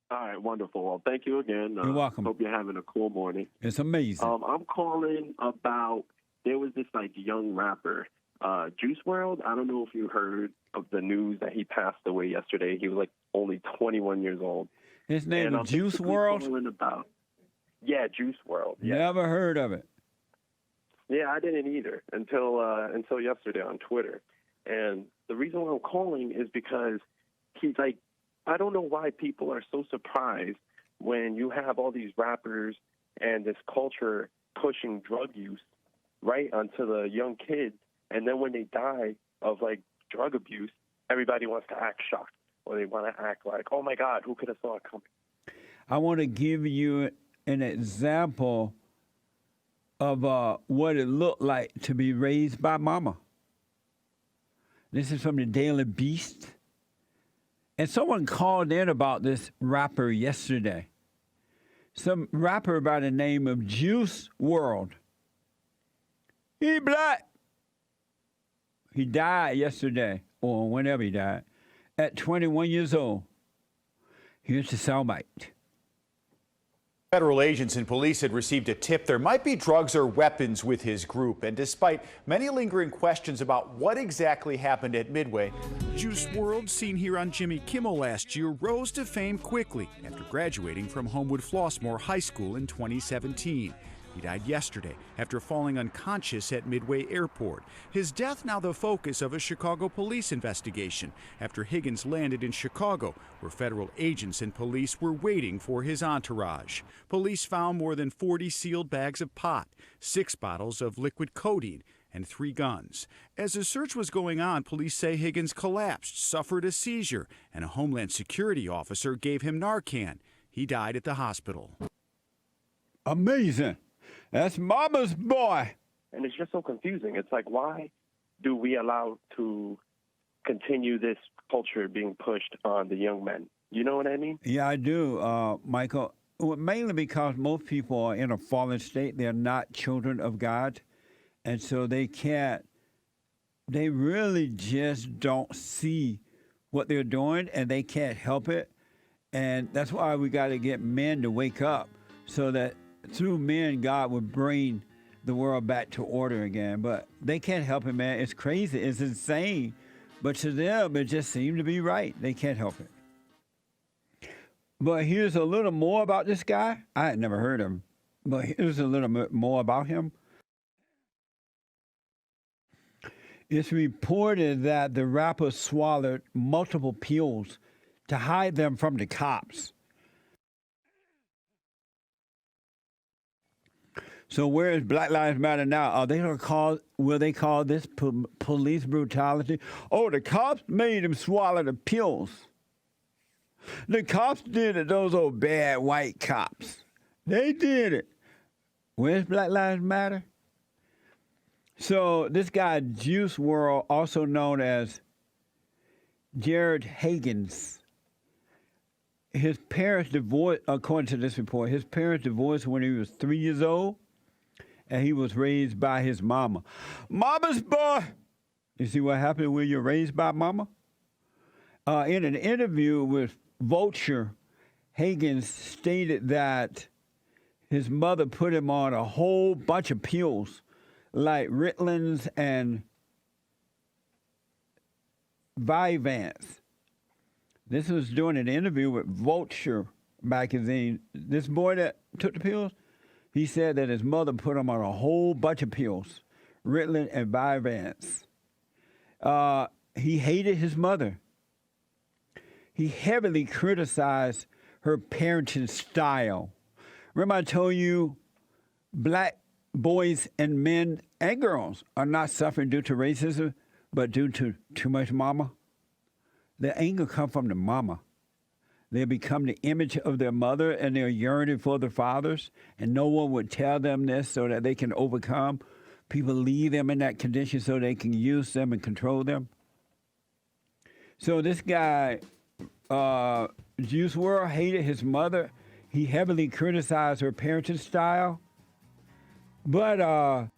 All right, wonderful. Well, thank you again. You're welcome. Hope you're having a cool morning. It's amazing. I'm calling about there was this like young rapper, Juice World. I don't know if you heard of the news that he passed away yesterday. He was like only 21 years old. His name is Juice WRLD? Yeah, Juice WRLD. Yeah. Never heard of it. Yeah, I didn't either until yesterday on Twitter. And the reason why I'm calling is because he's like, I don't know why people are so surprised when you have all these rappers and this culture pushing drug use right onto the young kids. And then when they die of like drug abuse, everybody wants to act shocked, or they want to act like, oh my God, who could have saw it coming? I want to give you an example of what it looked like to be raised by mama. This is from the Daily Beast. And someone called in about this rapper yesterday. Some rapper by the name of Juice WRLD. He black. He died yesterday, or whenever he died, at 21 years old. Here's the soundbite. Federal agents and police had received a tip there might be drugs or weapons with his group. And despite many lingering questions about what exactly happened at Midway, Juice WRLD, seen here on Jimmy Kimmel last year, rose to fame quickly after graduating from Homewood Flossmoor High School in 2017. He died yesterday after falling unconscious at Midway Airport. His death now the focus of a Chicago police investigation after Higgins landed in Chicago, where federal agents and police were waiting for his entourage. Police found more than 40 sealed bags of pot, 6 bottles of liquid codeine, and 3 guns. As the search was going on, police say Higgins collapsed, suffered a seizure, and a Homeland Security officer gave him Narcan. He died at the hospital. Amazing. That's mama's boy. And it's just so confusing. It's like, why do we allow to continue this culture being pushed on the young men? You know what I mean? Yeah, I do, Michael. Well, mainly because most people are in a fallen state. They're not children of God. And so they really just don't see what they're doing, and they can't help it. And that's why we got to get men to wake up so that through men, God will bring the world back to order again. But they can't help it, man. It's crazy. It's insane. But to them, it just seemed to be right. They can't help it. But here's a little more about this guy. I had never heard of him. But here's a little bit more about him. It's reported that the rapper swallowed multiple pills to hide them from the cops. So where is Black Lives Matter now? Are they going to will they call this police brutality? Oh, the cops made him swallow the pills. The cops did it, those old bad white cops. They did it. Where's Black Lives Matter? So this guy, Juice WRLD, also known as Jared Higgins, his parents divorced, according to this report, his parents divorced when he was 3 years old, and he was raised by his mama. Mama's boy! You see what happened when you're raised by mama? In an interview with Vulture, Higgins stated that his mother put him on a whole bunch of pills, like Ritalins and Vyvanse. This was during an interview with Vulture magazine. This boy that took the pills, he said that his mother put him on a whole bunch of pills, Ritalin and Vyvanse. He hated his mother. He heavily criticized her parenting style. Remember I told you black boys and men and girls are not suffering due to racism, but due to too much mama? The anger comes from the mama. They become the image of their mother, and they're yearning for their fathers, and no one would tell them this so that they can overcome. People leave them in that condition so they can use them and control them. So this guy, Juice WRLD, hated his mother. He heavily criticized her parenting style. But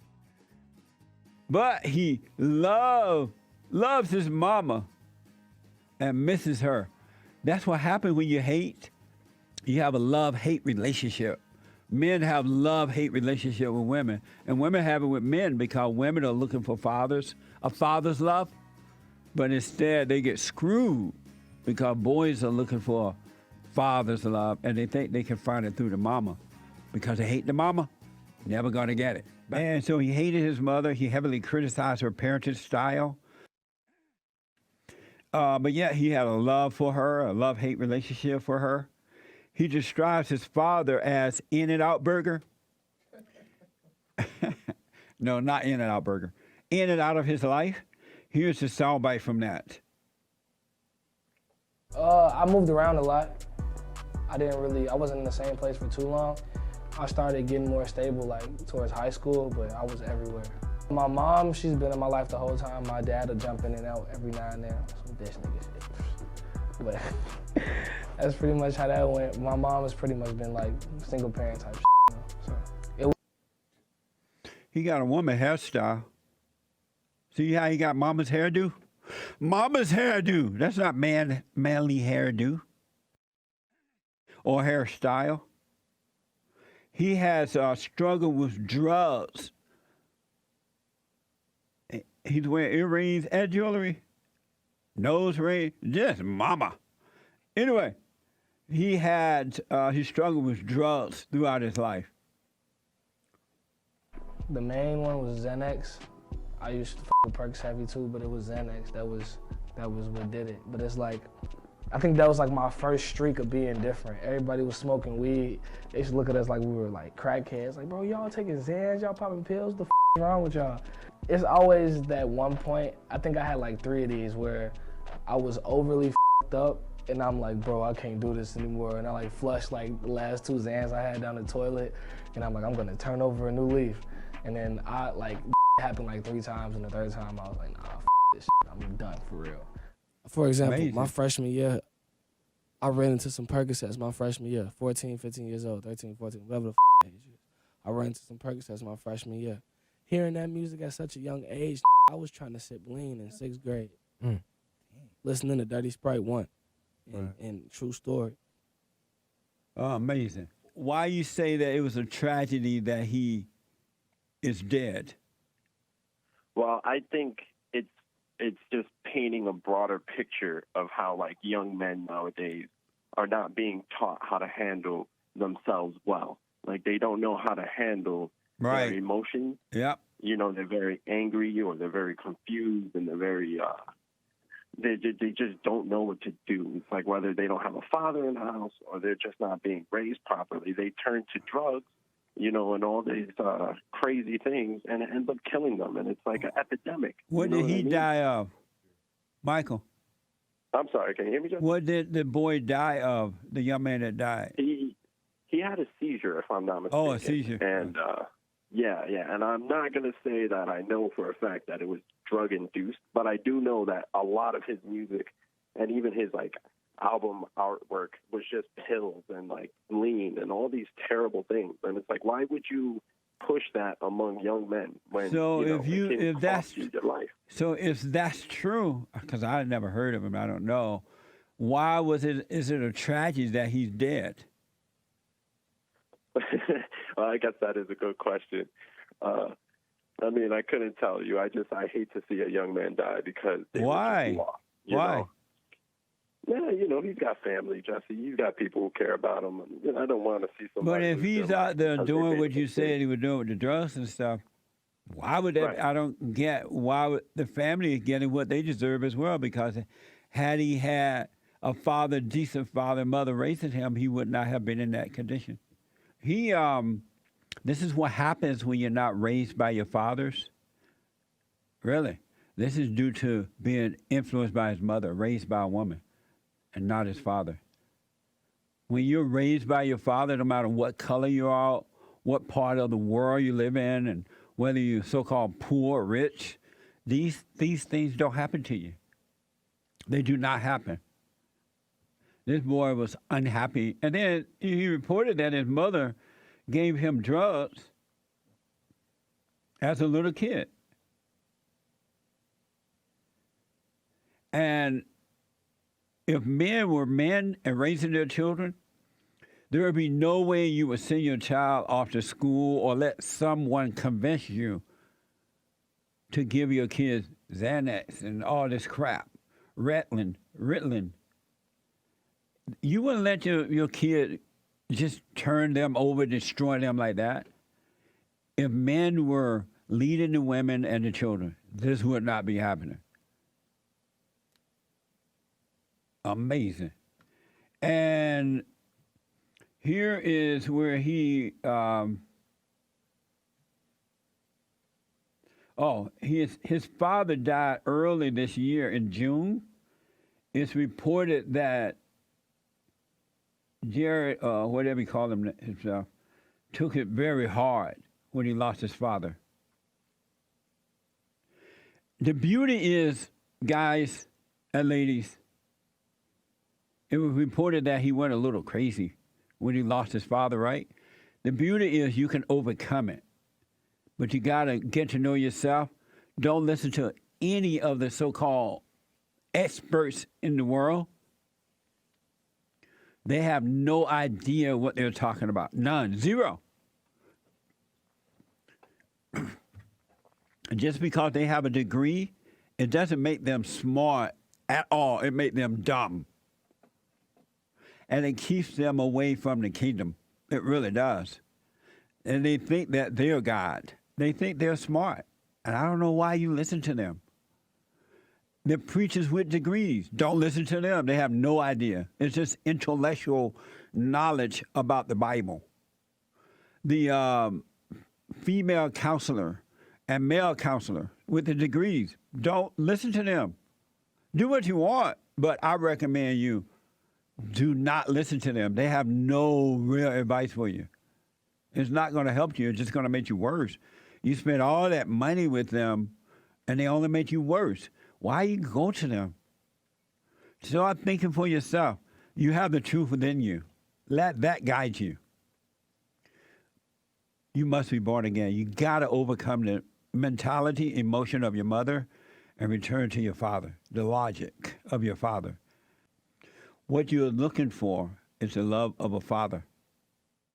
he loves his mama and misses her. That's what happens when you hate. you have a love-hate relationship. Men have love-hate relationship with women, and women have it with men because women are looking for a father's love, but instead they get screwed because boys are looking for father's love, and they think they can find it through the mama because they hate the mama. Never gonna get it. And so he hated his mother. He heavily criticized her parenting style. But yet he had a love for her, a love-hate relationship for her. He describes his father as In-N-Out Burger. No, not In-N-Out Burger. In and out of his life. Here's the soundbite from that. I moved around a lot. I wasn't in the same place for too long. I started getting more stable like towards high school, but I was everywhere. My mom, she's been in my life the whole time. My dad will jump in and out every now and then. Some bitch nigga shit. But that's pretty much how that went. My mom has pretty much been like single parent type shit, you know? So He got a woman hairstyle. See how he got mama's hairdo? Mama's hairdo. That's not manly hairdo or hairstyle. He has struggled with drugs. He's wearing earrings and jewelry, nose ring, just mama. Anyway, he struggled with drugs throughout his life. the main one was Xanax. I used to f with Perks heavy too, but it was Xanax. That was what did it. But it's like, I think that was like my first streak of being different. Everybody was smoking weed. They used to look at us like we were like crackheads. Like, bro, y'all taking Xans, y'all popping pills, the f wrong with y'all? It's always that one point, I think I had like 3 of these where I was overly f***ed up and I'm like, bro, I can't do this anymore. And I like flushed like the last 2 Xans I had down the toilet and I'm like, I'm gonna turn over a new leaf. And then I like, happened like 3 times and the 3rd time I was like, nah, f this shit, I'm done for real. For example, Amazing. my freshman year, I ran into some Percocets my freshman year, 14, 15 years old, 13, 14, whatever the age is. I ran into some Percocets my freshman year. Hearing that music at such a young age, I was trying to sip lean in 6th grade. Listening to Dirty Sprite 1 and True Story. Oh, amazing. Why you say that it was a tragedy that he is dead? Well, I think it's just painting a broader picture of how like young men nowadays are not being taught how to handle themselves well. Like they don't know how to handle their emotions. Yep. You know, they're very angry or they're very confused and they're very they just don't know what to do. It's like whether they don't have a father in the house or they're just not being raised properly, they turn to drugs, you know, and all these crazy things, and it ends up killing them. And it's like an epidemic. What did he die of, Michael? I'm sorry, can you hear me, Justin? What did the boy die of, the young man that died? He had a seizure, if I'm not mistaken. Oh, a seizure. And, yeah. And I'm not going to say that I know for a fact that it was drug-induced, but I do know that a lot of his music and even his, like, album artwork was just pills and like lean and all these terrible things. And it's like, why would you push that among young men when if that's your life? So if that's true, because I never heard of him, I don't know. Why is it a tragedy that he's dead? Well, I guess that is a good question. I mean, I couldn't tell you. I hate to see a young man die because why? Why? Know? Yeah, you know, he's got family, Jesse. He's got people who care about him. And, you know, I don't want to see somebody. But if he's out there doing what you said he was doing with the drugs and stuff, why would that? Right. I don't get why the family is getting what they deserve as well. Because had he had a father, decent father, mother raising him, he would not have been in that condition. This is what happens when you're not raised by your fathers. Really, this is due to being influenced by his mother, raised by a woman, and not his father. When you're raised by your father, no matter what color you are, what part of the world you live in, and whether you're so-called poor or rich, these things don't happen to you. They do not happen. This boy was unhappy. And then he reported that his mother gave him drugs as a little kid. And if men were men and raising their children, There would be no way you would send your child off to school or let someone convince you to give your kids Xanax and all this crap, Ritalin. You wouldn't let your kid just turn them over, destroy them like that. If men were leading the women and the children, this would not be happening. Amazing. And here is where he, his father died early this year in June. It's reported that Jared, whatever you call him himself, took it very hard when he lost his father. The beauty is, guys and ladies, it was reported that he went a little crazy when he lost his father, right? The beauty is you can overcome it. But you got to get to know yourself. Don't listen to any of the so-called experts in the world. They have no idea what they're talking about. None. Zero. Just because they have a degree, it doesn't make them smart at all. It makes them dumb. And it keeps them away from the kingdom. It really does. And they think that they're God. They think they're smart. And I don't know why you listen to them. They're preachers with degrees. Don't listen to them. They have no idea. It's just intellectual knowledge about the Bible. The female counselor and male counselor with the degrees, don't listen to them. Do what you want, but I recommend you do not listen to them. They have no real advice for you. It's not going to help you. It's just going to make you worse. You spend all that money with them, and they only make you worse. Why you go to them? Start thinking for yourself. You have the truth within you. Let that guide you. You must be born again. You got to overcome the mentality, emotion of your mother and return to your father, the logic of your father. What you're looking for is the love of a father.